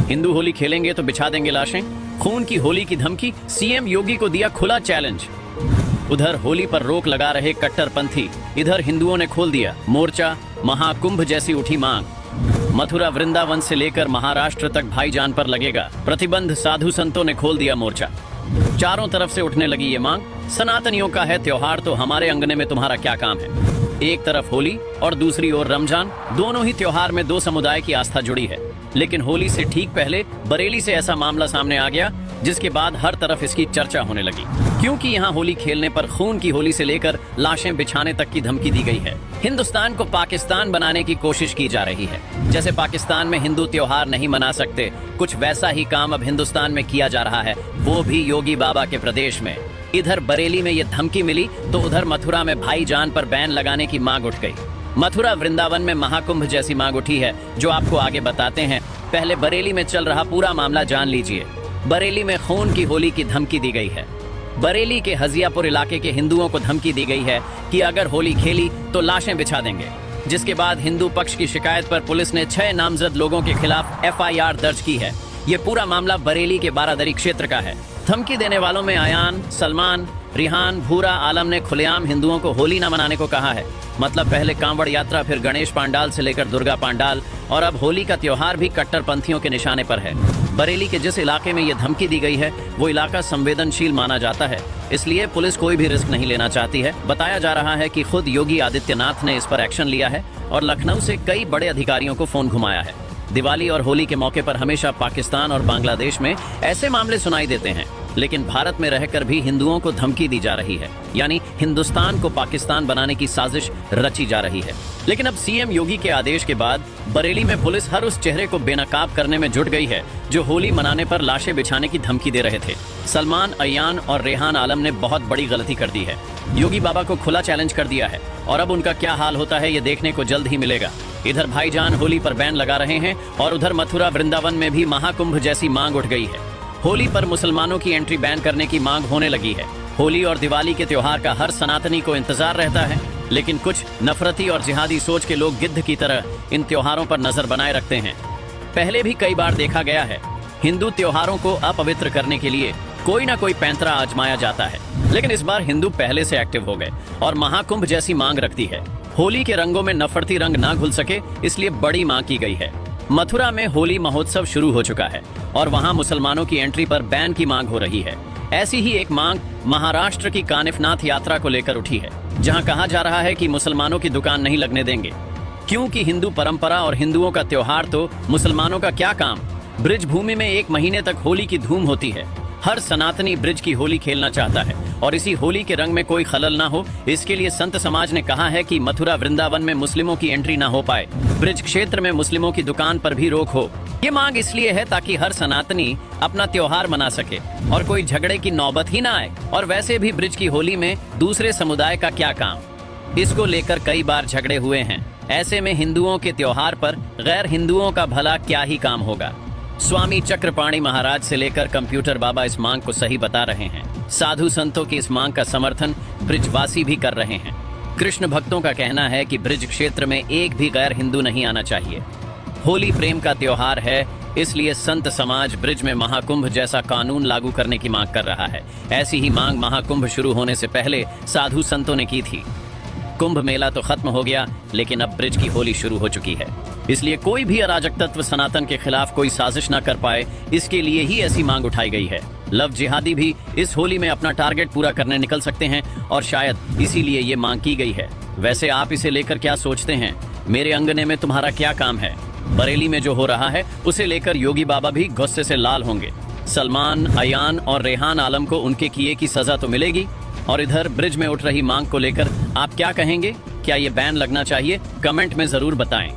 हिंदू होली खेलेंगे तो बिछा देंगे लाशें, खून की होली की धमकी, सीएम योगी को दिया खुला चैलेंज। उधर होली पर रोक लगा रहे कट्टरपंथी, इधर हिंदुओं ने खोल दिया मोर्चा, महाकुंभ जैसी उठी मांग। मथुरा वृंदावन से लेकर महाराष्ट्र तक भाईजान पर लगेगा प्रतिबंध, साधु संतों ने खोल दिया मोर्चा। चारों तरफ से उठने लगी ये मांग, सनातनियों का है त्योहार तो हमारे अंगने में तुम्हारा क्या काम है। एक तरफ होली और दूसरी ओर रमजान, दोनों ही त्योहार में दो समुदाय की आस्था जुड़ी है। लेकिन होली से ठीक पहले बरेली से ऐसा मामला सामने आ गया जिसके बाद हर तरफ इसकी चर्चा होने लगी, क्योंकि यहाँ होली खेलने पर खून की होली से लेकर लाशें बिछाने तक की धमकी दी गई है। हिंदुस्तान को पाकिस्तान बनाने की कोशिश की जा रही है। जैसे पाकिस्तान में हिंदू त्योहार नहीं मना सकते, कुछ वैसा ही काम अब हिंदुस्तान में किया जा रहा है, वो भी योगी बाबा के प्रदेश में। इधर बरेली में ये धमकी मिली तो उधर मथुरा में भाईजान पर बैन लगाने की मांग उठ गई। मथुरा वृंदावन में महाकुंभ जैसी मांग उठी है, जो आपको आगे बताते हैं। पहले बरेली में चल रहा पूरा मामला जान लीजिए। बरेली में खून की होली की धमकी दी गई है। बरेली के हजियापुर इलाके के हिंदुओं को धमकी दी गई है कि अगर होली खेली तो लाशें बिछा देंगे, जिसके बाद हिंदू पक्ष की शिकायत पर पुलिस ने 6 नामजद लोगों के खिलाफ FIR दर्ज की है। ये पूरा मामला बरेली के बारादरी क्षेत्र का है। धमकी देने वालों में अयान, सलमान, रिहान, भूरा आलम ने खुलेआम हिंदुओं को होली न मनाने को कहा है। मतलब पहले कांवड़ यात्रा, फिर गणेश पांडाल से लेकर दुर्गा पांडाल, और अब होली का त्योहार भी कट्टरपंथियों के निशाने पर है। बरेली के जिस इलाके में ये धमकी दी गई है वो इलाका संवेदनशील माना जाता है, इसलिए पुलिस कोई भी रिस्क नहीं लेना चाहती है। बताया जा रहा है कि खुद योगी आदित्यनाथ ने इस पर एक्शन लिया है और लखनऊ से कई बड़े अधिकारियों को फोन घुमाया है। दिवाली और होली के मौके पर हमेशा पाकिस्तान और बांग्लादेश में ऐसे मामले सुनाई देते हैं, लेकिन भारत में रहकर भी हिंदुओं को धमकी दी जा रही है, यानी हिंदुस्तान को पाकिस्तान बनाने की साजिश रची जा रही है। लेकिन अब सीएम योगी के आदेश के बाद बरेली में पुलिस हर उस चेहरे को बेनकाब करने में जुट गई है जो होली मनाने पर लाशें बिछाने की धमकी दे रहे थे। सलमान, अयान और रेहान आलम ने बहुत बड़ी गलती कर दी है। योगी बाबा को खुला चैलेंज कर दिया है और अब उनका क्या हाल होता है ये देखने को जल्द ही मिलेगा। इधर भाईजान होली पर बैन लगा रहे हैं और उधर मथुरा वृंदावन में भी महाकुंभ जैसी मांग उठ गई है। होली पर मुसलमानों की एंट्री बैन करने की मांग होने लगी है। होली और दिवाली के त्योहार का हर सनातनी को इंतजार रहता है, लेकिन कुछ नफरती और जिहादी सोच के लोग गिद्ध की तरह इन त्योहारों पर नजर बनाए रखते हैं। पहले भी कई बार देखा गया है, हिंदू त्योहारों को अपवित्र करने के लिए कोई ना कोई पैंतरा आजमाया जाता है, लेकिन इस बार हिंदू पहले से एक्टिव हो गए और महाकुंभ जैसी मांग रखती है। होली के रंगों में नफरती रंग ना घुल सके, इसलिए बड़ी मांग की गई है। मथुरा में होली महोत्सव शुरू हो चुका है और वहां मुसलमानों की एंट्री पर बैन की मांग हो रही है। ऐसी ही एक मांग महाराष्ट्र की कानिफनाथ यात्रा को लेकर उठी है, जहां कहा जा रहा है कि मुसलमानों की दुकान नहीं लगने देंगे, क्योंकि हिंदू परंपरा और हिंदुओं का त्योहार तो मुसलमानों का क्या काम। ब्रिज भूमि में 1 महीने तक होली की धूम होती है। हर सनातनी ब्रिज की होली खेलना चाहता है और इसी होली के रंग में कोई खलल ना हो, इसके लिए संत समाज ने कहा है कि मथुरा वृंदावन में मुस्लिमों की एंट्री ना हो पाए। ब्रिज क्षेत्र में मुस्लिमों की दुकान पर भी रोक हो। ये मांग इसलिए है ताकि हर सनातनी अपना त्योहार मना सके और कोई झगड़े की नौबत ही ना आए। और वैसे भी ब्रिज की होली में दूसरे समुदाय का क्या काम, इसको लेकर कई बार झगड़े हुए हैं। ऐसे में हिंदुओं के त्योहार पर गैर हिंदुओं का भला क्या ही काम होगा। स्वामी चक्रपाणी महाराज से लेकर कंप्यूटर बाबा इस मांग को सही बता रहे हैं। साधु संतों की इस मांग का समर्थन ब्रिजवासी भी कर रहे हैं। कृष्ण भक्तों का कहना है कि ब्रिज क्षेत्र में एक भी गैर हिंदू नहीं आना चाहिए। होली प्रेम का त्योहार है, इसलिए संत समाज ब्रिज में महाकुंभ जैसा कानून लागू करने की मांग कर रहा है। ऐसी ही मांग महाकुंभ शुरू होने से पहले साधु संतों ने की थी। कुंभ मेला तो खत्म हो गया, लेकिन अब ब्रिज की होली शुरू हो चुकी है, इसलिए कोई भी अराजक तत्व सनातन के खिलाफ कोई साजिश न कर पाए, इसके लिए ही ऐसी मांग उठाई गई है। लव जिहादी भी इस होली में अपना टारगेट पूरा करने निकल सकते हैं और शायद इसीलिए ये मांग की गई है। वैसे आप इसे लेकर क्या सोचते हैं? मेरे अंगने में तुम्हारा क्या काम है? बरेली में जो हो रहा है उसे लेकर योगी बाबा भी गुस्से से लाल होंगे। सलमान, अयान और रेहान आलम को उनके किए की सजा तो मिलेगी। और इधर ब्रिज में उठ रही मांग को लेकर आप क्या कहेंगे? क्या ये बैन लगना चाहिए? कमेंट में जरूर बताएं।